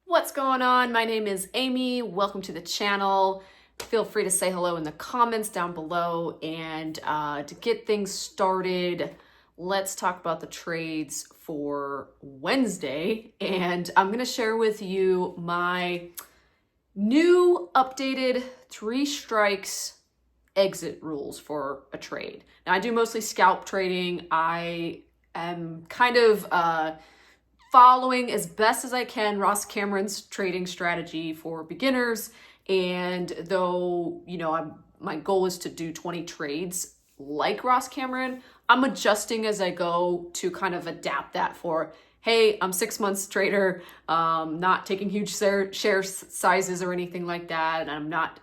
What's going on? My name is Amy. Welcome to the channel. Feel free to say hello in the comments down below. And to get things started, let's talk about the trades for Wednesday. And I'm going to share with you my new updated 3 strikes exit rules for a trade. Now, I do mostly scalp trading. I am kind of following as best as I can Ross Cameron's trading strategy for beginners. And though, my goal is to do 20 trades like Ross Cameron, I'm adjusting as I go to kind of adapt that for, hey, I'm 6 months trader, not taking huge share sizes or anything like that. And I'm not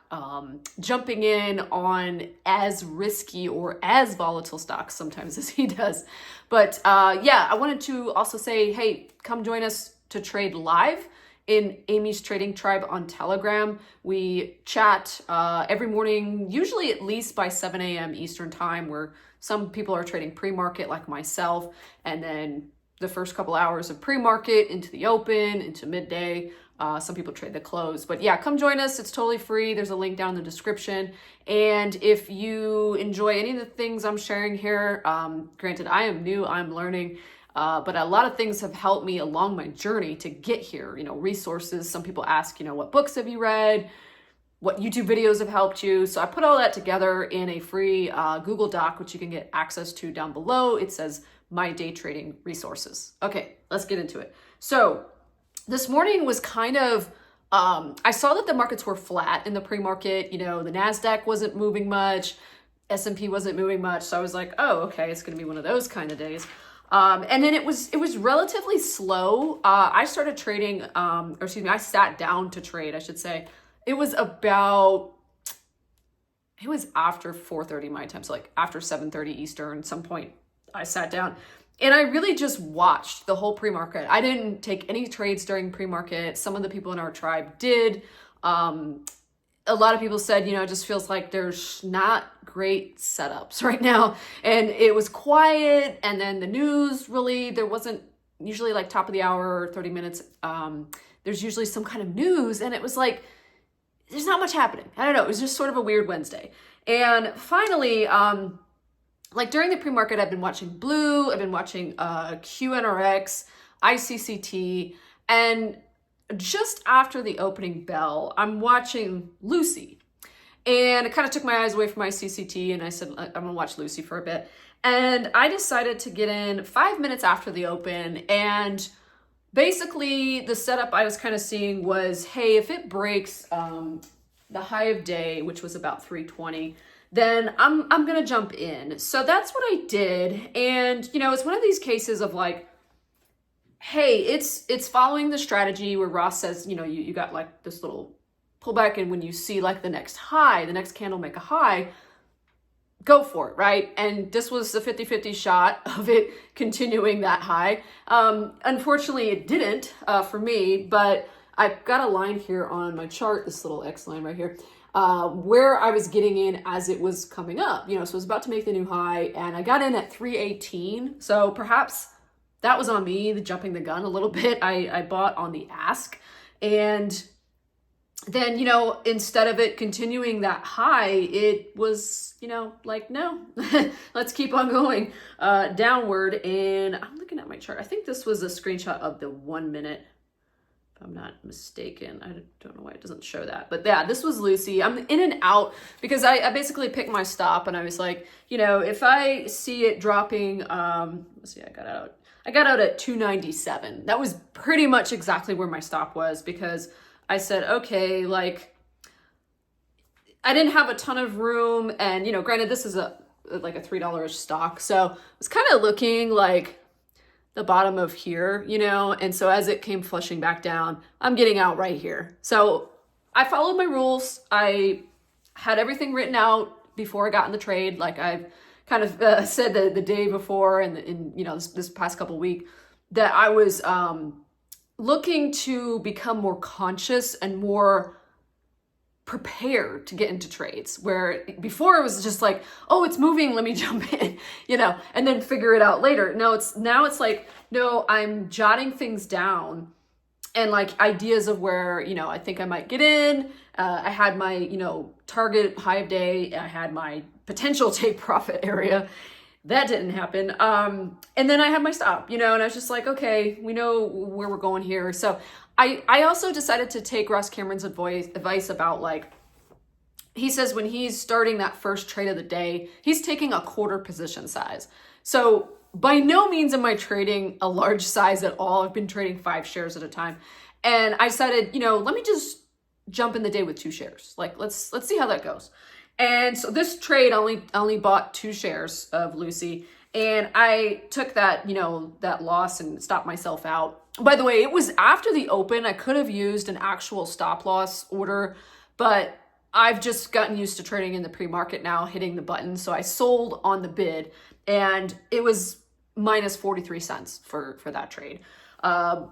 jumping in on as risky or as volatile stocks sometimes as he does. But yeah, I wanted to also say, hey, come join us to trade live in Amy's Trading Tribe on Telegram. We chat every morning, usually at least by 7 a.m. Eastern time, where some people are trading pre-market like myself, and then the first couple hours of pre-market into the open, into midday. Some people trade the close. But yeah, come join us. It's totally free. There's a link down in the description. And if you enjoy any of the things I'm sharing here, granted, I am new, I'm learning, but a lot of things have helped me along my journey to get here. Resources. Some people ask, what books have you read? What YouTube videos have helped you? So I put all that together in a free Google Doc, which you can get access to down below. It says my day trading resources. Okay, let's get into it. So this morning was kind of, I saw that the markets were flat in the pre-market. The NASDAQ wasn't moving much. S&P wasn't moving much. So I was like, oh, okay, it's going to be one of those kind of days. And then it was relatively slow. I started trading, I sat down to trade, I should say. It was after 4:30 my time. So like after 7:30 Eastern, some point I sat down. And I really just watched the whole pre-market. I didn't take any trades during pre-market. Some of the people in our tribe did. A lot of people said, it just feels like there's not great setups right now. And it was quiet. And then the news there wasn't usually like top of the hour, 30 minutes. There's usually some kind of news. And it was like, there's not much happening. I don't know. It was just sort of a weird Wednesday. And finally, like during the pre-market, I've been watching Blue, I've been watching QNRX, ICCT, and just after the opening bell, I'm watching Lucy. And it kind of took my eyes away from ICCT, and I said, I'm gonna watch Lucy for a bit. And I decided to get in 5 minutes after the open, and basically the setup I was kind of seeing was, hey, if it breaks the high of day, which was about 320, then I'm going to jump in. So that's what I did. And, it's one of these cases of like, hey, it's following the strategy where Ross says, you got like this little pullback, and when you see like the next high, the next candle make a high, go for it, right? And this was a 50-50 shot of it continuing that high. Unfortunately, it didn't for me, but I've got a line here on my chart, this little X line right here, where I was getting in as it was coming up, so it was about to make the new high, and I got in at 318. So perhaps that was on me, jumping the gun a little bit. I bought on the ask, and then, instead of it continuing that high, it was, like, no, let's keep on going downward. And I'm looking at my chart. I think this was a screenshot of the 1 minute, if I'm not mistaken. I don't know why it doesn't show that. But yeah, this was Lucy. I'm in and out because I basically picked my stop, and I was like, if I see it dropping, let's see, I got out at 297. That was pretty much exactly where my stop was, because I said, okay, like, I didn't have a ton of room, and, granted, this is like a $3-ish stock, so I was kind of looking like the bottom of here, and so as it came flushing back down, I'm getting out right here. So I followed my rules. I had everything written out before I got in the trade, like I've kind of said the day before, and in this past couple weeks, that I was looking to become more conscious and more prepared to get into trades, where before it was just like, oh, it's moving, let me jump in, and then figure it out later. Now it's like, no, I'm jotting things down and like ideas of where, you know, I think I might get in. I had my, you know, target high of day. I had my potential take profit area. That didn't happen. And then I had my stop, you know, and I was just like, okay, we know where we're going here. So I also decided to take Ross Cameron's advice about like, he says when he's starting that first trade of the day, he's taking a quarter position size. So by no means am I trading a large size at all. I've been trading 5 shares at a time. And I decided, you know, let me just jump in the day with 2 shares. Like, let's see how that goes. And so this trade only bought 2 shares of Lucy. And I took that, you know, that loss and stopped myself out. By the way, it was after the open. I could have used an actual stop loss order, but I've just gotten used to trading in the pre-market now, hitting the button. So I sold on the bid, and it was minus 43 cents for that trade.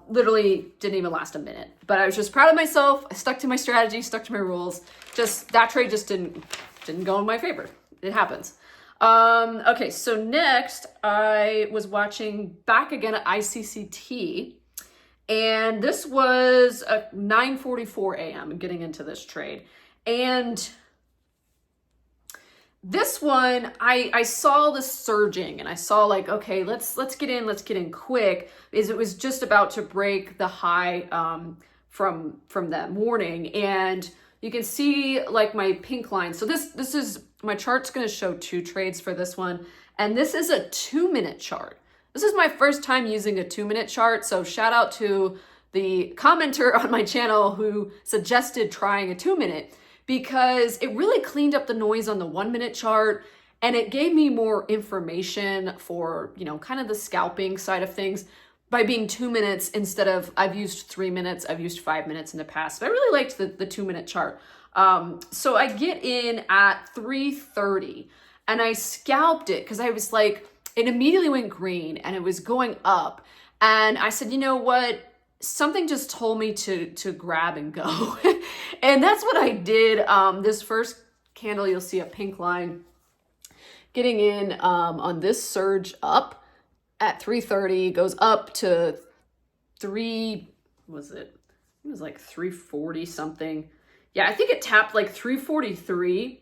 Literally didn't even last a minute, but I was just proud of myself. I stuck to my strategy, stuck to my rules. Just that trade just didn't go in my favor. It happens. Okay, so next I was watching back again at ICCT, and this was at 9:44 a.m. getting into this trade. And this one, I saw the surging, and I saw like, okay, let's get in quick, because it was just about to break the high from that morning. And you can see like my pink line. So this is, my chart's going to show 2 trades for this one. And this is a 2-minute chart. This is my first time using a 2-minute chart. So shout out to the commenter on my channel who suggested trying a 2-minute, because it really cleaned up the noise on the 1-minute chart, and it gave me more information for, you know, kind of the scalping side of things by being 2 minutes instead of, I've used 3 minutes, I've used 5 minutes in the past. But I really liked the 2-minute chart. So I get in at 3:30 and I scalped it because I was like, it immediately went green and it was going up. And I said, you know what? Something just told me to grab and go. And that's what I did. This first candle, you'll see a pink line getting in on this surge up at 3:30, goes up to it was like 340 something. Yeah, I think it tapped like 343.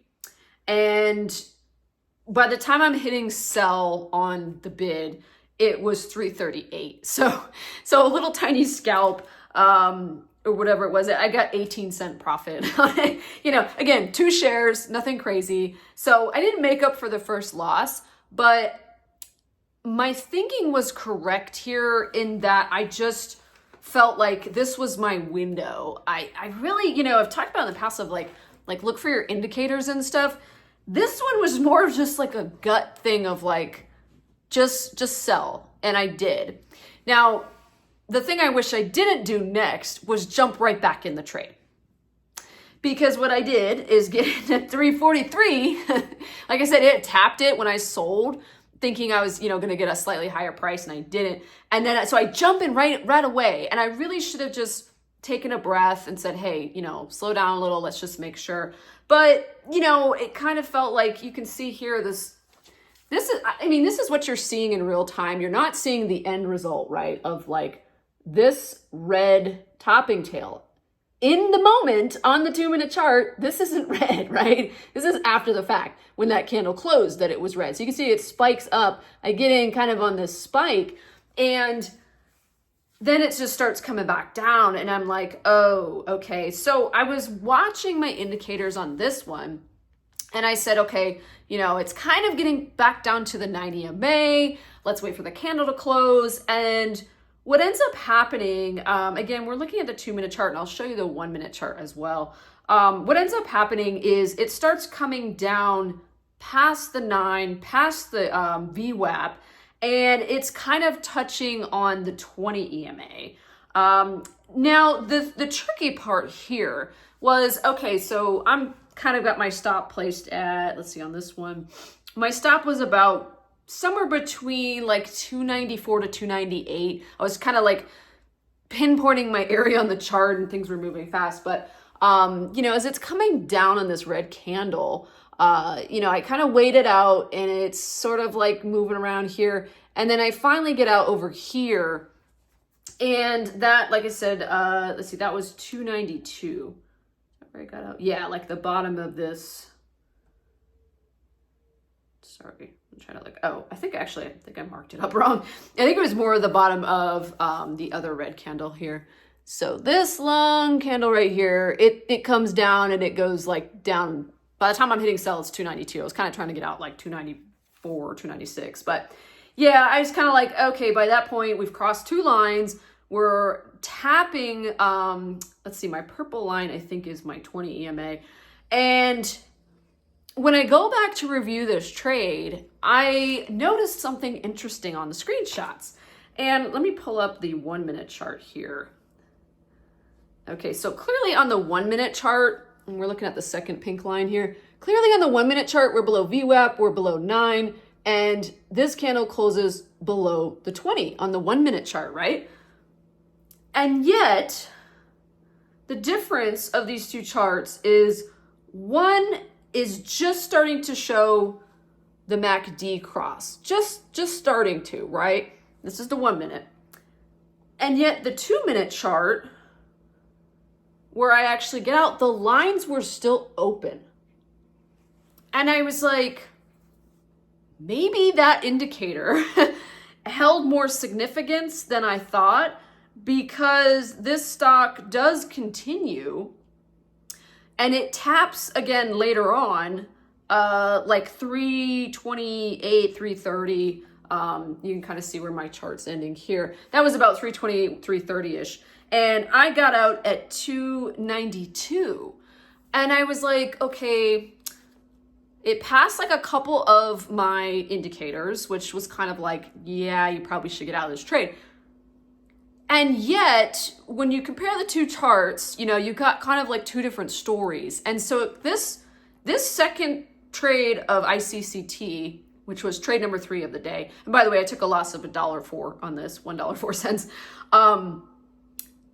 And by the time I'm hitting sell on the bid, it was 338. So a little tiny scalp, or whatever it was. I got 18-cent profit on it. You know, again, 2 shares, nothing crazy. So I didn't make up for the first loss, but my thinking was correct here in that I just felt like this was my window. I really, you know, I've talked about in the past of like look for your indicators and stuff. This one was more of just like a gut thing of like, just sell. And I did. Now, the thing I wish I didn't do next was jump right back in the trade. Because what I did is get in at 343. Like I said, it tapped it when I sold, thinking I was, you know, going to get a slightly higher price, and I didn't. And then, so I jump in right away. And I really should have just taken a breath and said, hey, you know, slow down a little. Let's just make sure. But, you know, it kind of felt like you can see here this is what you're seeing in real time. You're not seeing the end result, right? Of like this red topping tail. In the moment on the 2-minute chart, this isn't red, right? This is after the fact when that candle closed that it was red. So you can see it spikes up. I get in kind of on this spike, and then it just starts coming back down, and I'm like, oh, okay. So I was watching my indicators on this one, and I said, okay, you know, it's kind of getting back down to the 90 MA. Let's wait for the candle to close. And what ends up happening, again, we're looking at the 2-minute chart, and I'll show you the 1-minute chart as well. What ends up happening is it starts coming down past the 9, past the VWAP, and it's kind of touching on the 20 EMA. Now, the tricky part here was, okay, so I'm kind of got my stop placed at, let's see, on this one, my stop was about somewhere between like 294 to 298. I was kind of like pinpointing my area on the chart, and things were moving fast. But, you know, as it's coming down on this red candle, you know, I kind of waited out, and it's sort of like moving around here. And then I finally get out over here, And that, like I said, let's see, that was 292. I got out. Yeah, like the bottom of this. Sorry, I'm trying to I think I marked it up wrong. I think it was more the bottom of the other red candle here. So this long candle right here, it comes down and it goes like down. By the time I'm hitting sell, it's 292. I was kind of trying to get out like 294 or 296. But yeah, I was kind of like, okay, by that point, we've crossed two lines. We're tapping, let's see, my purple line, I think, is my 20 EMA. And when I go back to review this trade, I noticed something interesting on the screenshots. And let me pull up the 1 minute chart here. Okay, so clearly on the 1 minute chart, and we're looking at the second pink line here, clearly on the 1 minute chart, we're below VWAP, we're below 9, and this candle closes below the 20 on the 1 minute chart, right? And yet, the difference of these two charts is one is just starting to show the MACD cross, just starting to, right? This is the 1 minute. And yet the 2 minute chart, where I actually get out, the lines were still open. And I was like, maybe that indicator held more significance than I thought, because this stock does continue and it taps again later on, like 328, 330. You can kind of see where my chart's ending here. That was about 328, 330-ish. And I got out at 292. And I was like, okay, it passed like a couple of my indicators, which was kind of like, yeah, you probably should get out of this trade. And yet, when you compare the two charts, you know, you've got kind of like two different stories. And so this second trade of ICCT, which was trade number 3 of the day, and by the way, I took a loss of $1.04 on this, $1.04.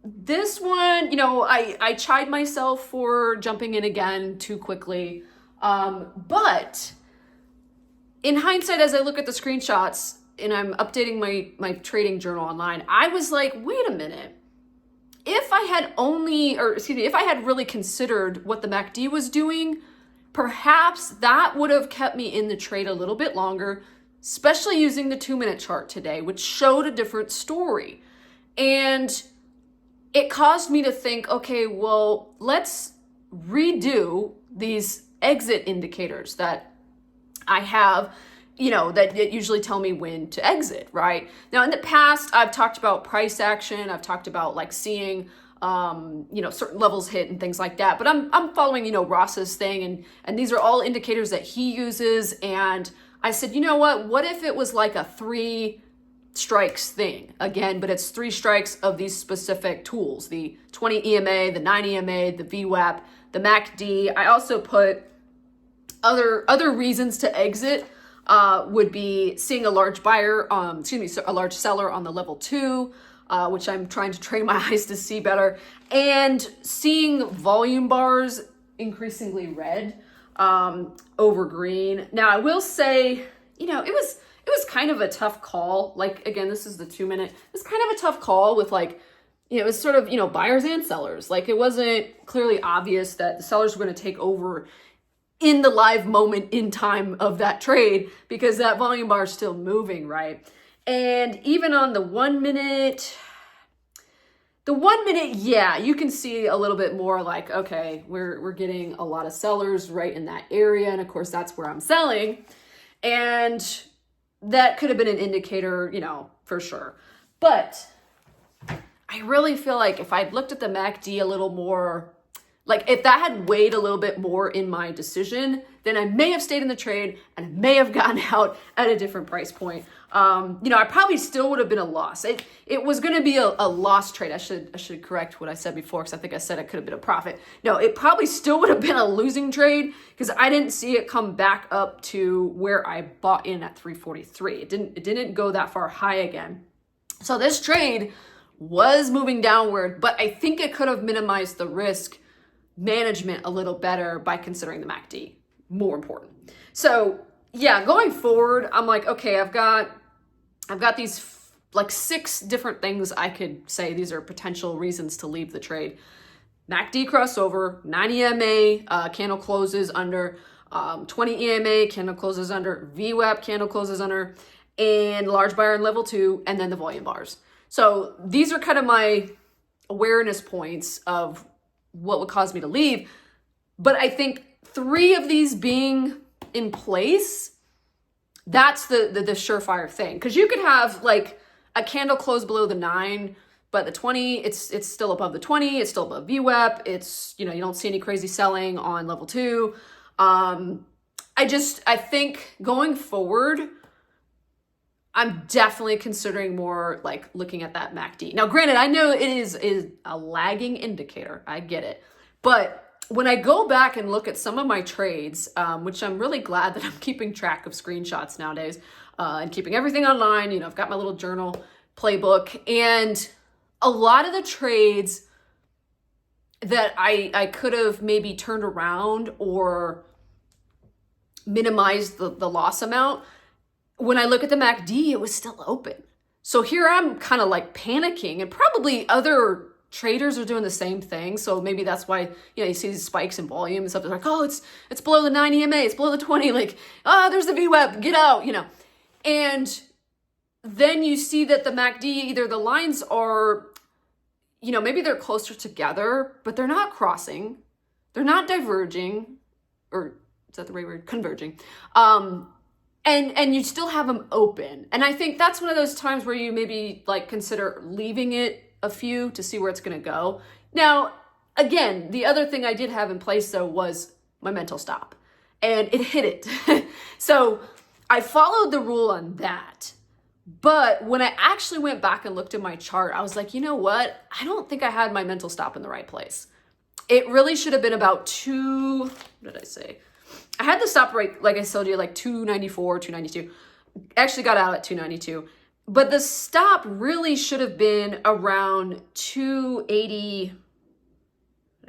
This one, you know, I chide myself for jumping in again too quickly. But in hindsight, as I look at the screenshots, and I'm updating my trading journal online, I was like, wait a minute. If I had really considered what the MACD was doing, perhaps that would have kept me in the trade a little bit longer, especially using the 2 minute chart today, which showed a different story. And it caused me to think, okay, well, let's redo these exit indicators that I have, you know, that usually tell me when to exit, right? Now, in the past, I've talked about price action. I've talked about like seeing, you know, certain levels hit and things like that. But I'm following, you know, Ross's thing, and these are all indicators that he uses. And I said, you know what if it was like a 3 strikes thing again, but it's 3 strikes of these specific tools, the 20 EMA, the 9 EMA, the VWAP, the MACD. I also put other reasons to exit. Would be seeing a large buyer, a large seller on the level 2, which I'm trying to train my eyes to see better, and seeing volume bars increasingly red over green. Now, I will say, you know, it was kind of a tough call. Like, again, this is the 2 minute. It's kind of a tough call with like, you know, it was sort of, you know, buyers and sellers. Like, it wasn't clearly obvious that the sellers were going to take over in the live moment in time of that trade, because that volume bar is still moving, right? And even on the 1 minute, yeah, you can see a little bit more like, okay, we're getting a lot of sellers right in that area. And of course, that's where I'm selling. And that could have been an indicator, you know, for sure. But I really feel like if I'd looked at the MACD a little more, like if that had weighed a little bit more in my decision, then I may have stayed in the trade and I may have gotten out at a different price point. You know, I probably still would have been a loss. It was going to be a loss trade. I should correct what I said before, because I think I said it could have been a profit. No, it probably still would have been a losing trade, because I didn't see it come back up to where I bought in at 343. It didn't go that far high again. So this trade was moving downward, but I think it could have minimized the risk management a little better by considering the MACD more important. So yeah, going forward, I'm like, okay, I've got these like 6 different things I could say these are potential reasons to leave the trade. MACD crossover, 9 EMA, candle closes under, 20 EMA, candle closes under, VWAP, candle closes under, and large buyer in level 2, and then the volume bars. So these are kind of my awareness points of what would cause me to leave. But I think 3 of these being in place, that's the surefire thing. Because you could have like a candle close below the 9, but the 20, it's still above the 20, it's still above VWAP, it's, you don't see any crazy selling on level 2. I think going forward, I'm definitely considering more like looking at that MACD. Now, granted, I know it is a lagging indicator. I get it. But when I go back and look at some of my trades, which I'm really glad that I'm keeping track of screenshots nowadays, and keeping everything online, I've got my little journal playbook, and a lot of the trades that I could have maybe turned around or minimized the loss amount, when I look at the MACD, it was still open. So here I'm kind of like panicking, and probably other traders are doing the same thing. So maybe that's why, you see these spikes in volume and stuff. They're like, oh, it's below the 9 EMA, it's below the 20, like, there's the VWAP, get out, And then you see that the MACD, either the lines are, maybe they're closer together, but they're not crossing, they're not diverging, or is that the right word? Converging. And you still have them open. And I think that's one of those times where you maybe like consider leaving it a few to see where it's going to go. Now, again, the other thing I did have in place though was my mental stop, and it hit it. So I followed the rule on that. But when I actually went back and looked at my chart, I was like, you know what? I don't think I had my mental stop in the right place. It really should have been about what did I say? I had the stop right, like I told you, like 294, 292. Actually got out at 292. But the stop really should have been around 280. Did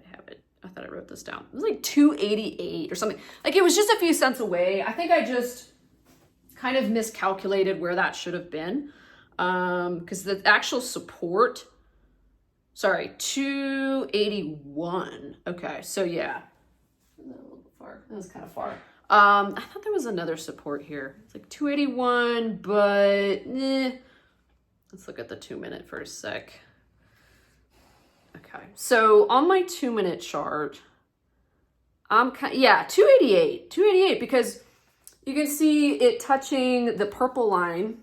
I have it? I thought I wrote this down. It was like 288 or something. Like it was just a few cents away. I think I just kind of miscalculated where that should have been. Because the actual support, 281. Okay, so yeah. That was kind of far. I thought there was another support here. It's like 281, but let's look at the 2-minute for a sec. Okay, so on my 2-minute chart, I'm 288, because you can see it touching the purple line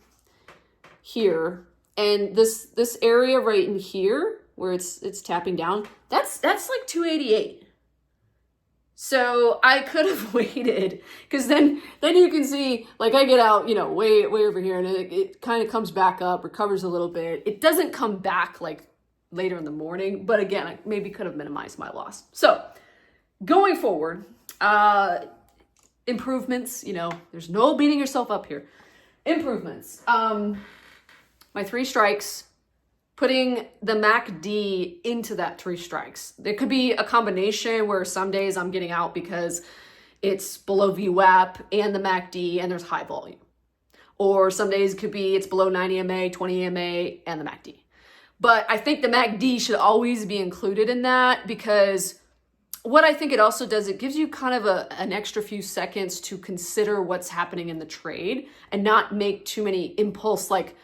here, and this area right in here where it's tapping down, that's like 288. So I could have waited, because then you can see, like I get out, way over here, and it kind of comes back up, recovers a little bit. It doesn't come back like later in the morning, but again, I maybe could have minimized my loss. So going forward, improvements, there's no beating yourself up here. Improvements. My 3 strikes, putting the MACD into that 3 strikes. There could be a combination where some days I'm getting out because it's below VWAP and the MACD and there's high volume. Or some days it could be it's below 9 EMA, 20 EMA, and the MACD. But I think the MACD should always be included in that, because what I think it also does, it gives you kind of an extra few seconds to consider what's happening in the trade and not make too many impulse, like,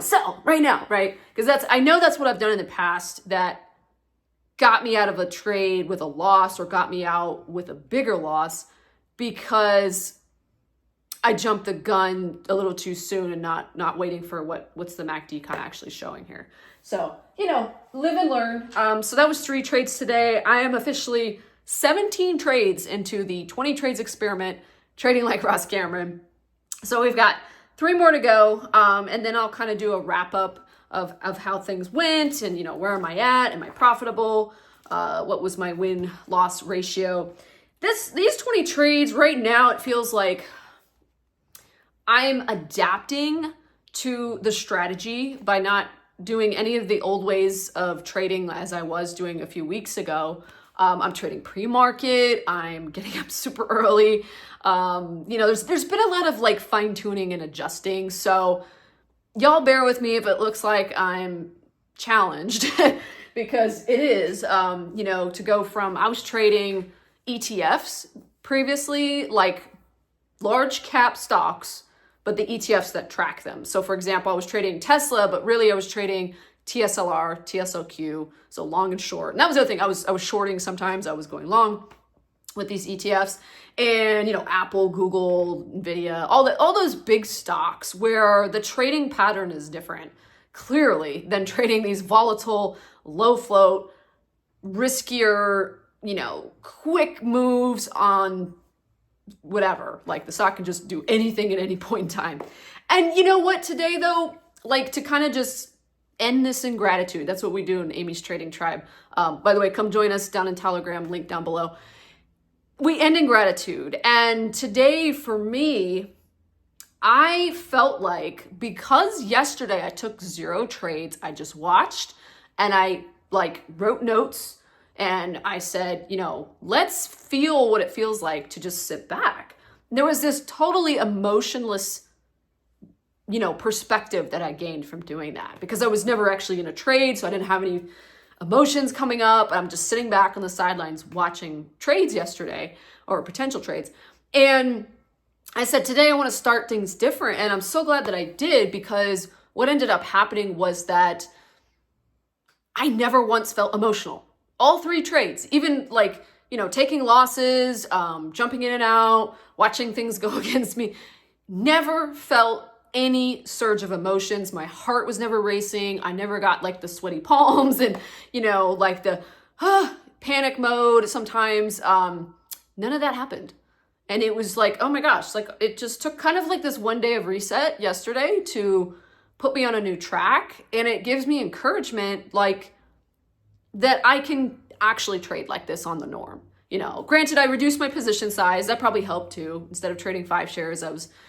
sell right now, right? Because I know that's what I've done in the past that got me out of a trade with a loss, or got me out with a bigger loss, because I jumped the gun a little too soon and not waiting for what's the MACD kind of actually showing here. So, live and learn. So that was 3 trades today. I am officially 17 trades into the 20 trades experiment, trading like Ross Cameron. So we've got 3 more to go. And then I'll kind of do a wrap up of how things went, and, where am I at? Am I profitable? What was my win-loss ratio? These 20 trades right now, it feels like I'm adapting to the strategy by not doing any of the old ways of trading as I was doing a few weeks ago. I'm trading pre-market. I'm getting up super early. There's been a lot of like fine tuning and adjusting. So y'all bear with me if it looks like I'm challenged because it is, to go from, I was trading ETFs previously, like large cap stocks, but the ETFs that track them. So for example, I was trading Tesla, but really I was trading TSLR, TSLQ, so long and short. And that was the other thing. I was shorting sometimes, I was going long with these ETFs, and Apple, Google, Nvidia, all those big stocks where the trading pattern is different clearly than trading these volatile, low float, riskier, quick moves on whatever. Like the stock can just do anything at any point in time. And you know what, today though, like to kind of just end this in gratitude. That's what we do in Amy's Trading Tribe. By the way, come join us down in Telegram, link down below. We end in gratitude. And today for me, I felt like because yesterday I took 0 trades, I just watched and I wrote notes and I said, let's feel what it feels like to just sit back. There was this totally emotionless, perspective that I gained from doing that because I was never actually in a trade. So I didn't have any emotions coming up. I'm just sitting back on the sidelines watching trades yesterday or potential trades. And I said, today I want to start things different. And I'm so glad that I did because what ended up happening was that I never once felt emotional. All 3 trades, even taking losses, jumping in and out, watching things go against me, never felt any surge of emotions. My heart was never racing. I never got the sweaty palms and, the panic mode sometimes. None of that happened. And it was oh my gosh, it just took kind of this one day of reset yesterday to put me on a new track. And it gives me encouragement, that I can actually trade like this on the norm. Granted, I reduced my position size. That probably helped too. Instead of trading 5 shares,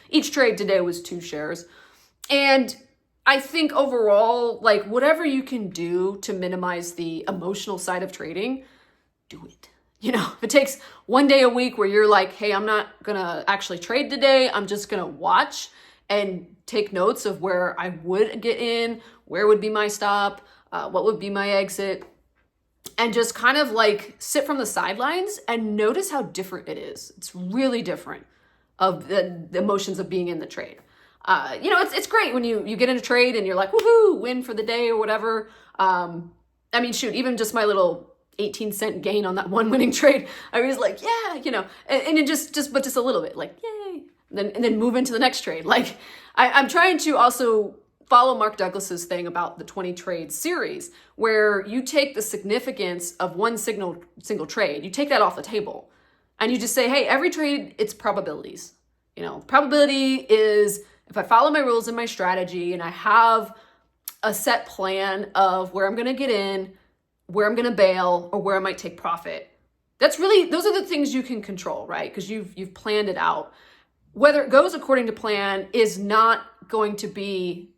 each trade today was 2 shares. And I think overall, whatever you can do to minimize the emotional side of trading, do it. If it takes one day a week where you're hey, I'm not gonna actually trade today. I'm just gonna watch and take notes of where I would get in, where would be my stop, what would be my exit, and just kind of sit from the sidelines and notice how different it is. It's really different of the emotions of being in the trade. It's great when you get in a trade and you're woohoo, win for the day or whatever. Even just my little 18-cent gain on that one winning trade, I was yeah, and it just a little bit, yay, and then move into the next trade. I'm trying to also follow Mark Douglas's thing about the 20 trade series, where you take the significance of one single trade, you take that off the table, and you just say, hey, every trade, it's probabilities. Probability is if I follow my rules and my strategy, and I have a set plan of where I'm going to get in, where I'm going to bail, or where I might take profit. Those are the things you can control, right? Because you've planned it out. Whether it goes according to plan is not going to be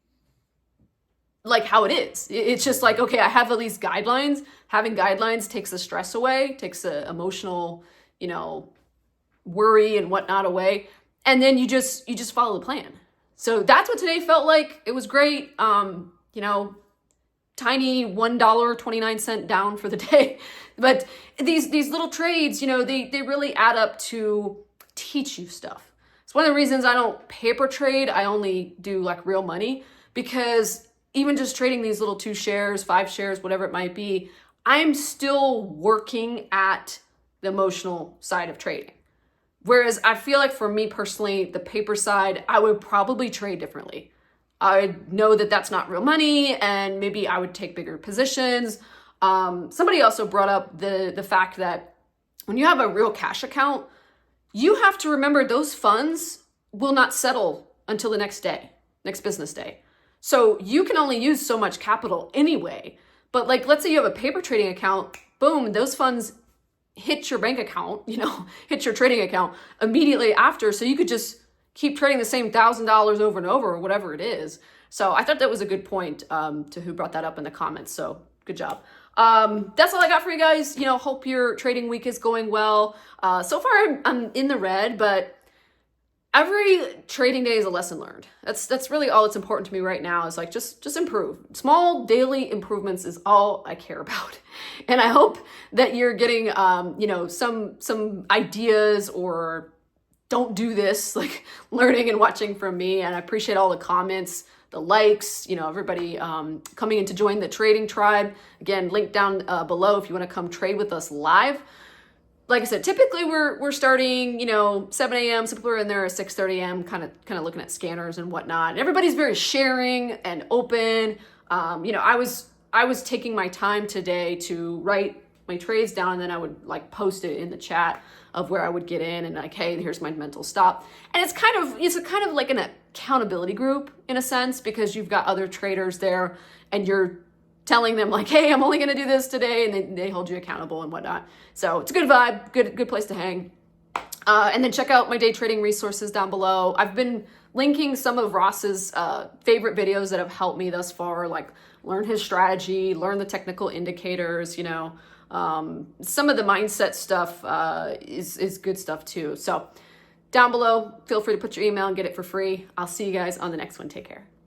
how it is. It's just okay, I have all these guidelines. Having guidelines takes the stress away, takes the emotional, worry and whatnot away. And then you just follow the plan. So that's what today felt like. It was great. Tiny $1.29 down for the day. But these little trades, they really add up to teach you stuff. It's one of the reasons I don't paper trade. I only do real money, because even just trading these little 2 shares, 5 shares, whatever it might be, I'm still working at the emotional side of trading. Whereas I feel for me personally, the paper side, I would probably trade differently. I know that that's not real money, and maybe I would take bigger positions. Somebody also brought up the fact that when you have a real cash account, you have to remember those funds will not settle until the next business day. So you can only use so much capital anyway. But let's say you have a paper trading account, boom, those funds hit your bank account, hit your trading account immediately after. So you could just keep trading the same $1,000 over and over, or whatever it is. So I thought that was a good point to who brought that up in the comments. So good job. That's all I got for you guys. Hope your trading week is going well. So far I'm in the red, but every trading day is a lesson learned. That's really all that's important to me right now, is like just improve. Small daily improvements is all I care about. And I hope that you're getting you know, some ideas, or don't do this, like learning and watching from me. And I appreciate all the comments, the likes, you know, everybody coming in to join the trading tribe. Again, link down below if you want to come trade with us live. Like I said, typically we're starting, you know, 7 a.m. Some people are in there at 6:30 a.m. kind of looking at scanners and whatnot. And everybody's very sharing and open. You know, I was taking my time today to write my trades down, and then I would like post it in the chat of where I would get in, and like, hey, here's my mental stop. And it's kind of like an accountability group in a sense, because you've got other traders there and you're telling them like, hey, I'm only going to do this today, and they hold you accountable and whatnot. So it's a good vibe, good place to hang. And then check out my day trading resources down below. I've been linking some of Ross's favorite videos that have helped me thus far, like learn his strategy, learn the technical indicators, you know. Some of the mindset stuff is good stuff too. So down below, feel free to put your email and get it for free. I'll see you guys on the next one. Take care.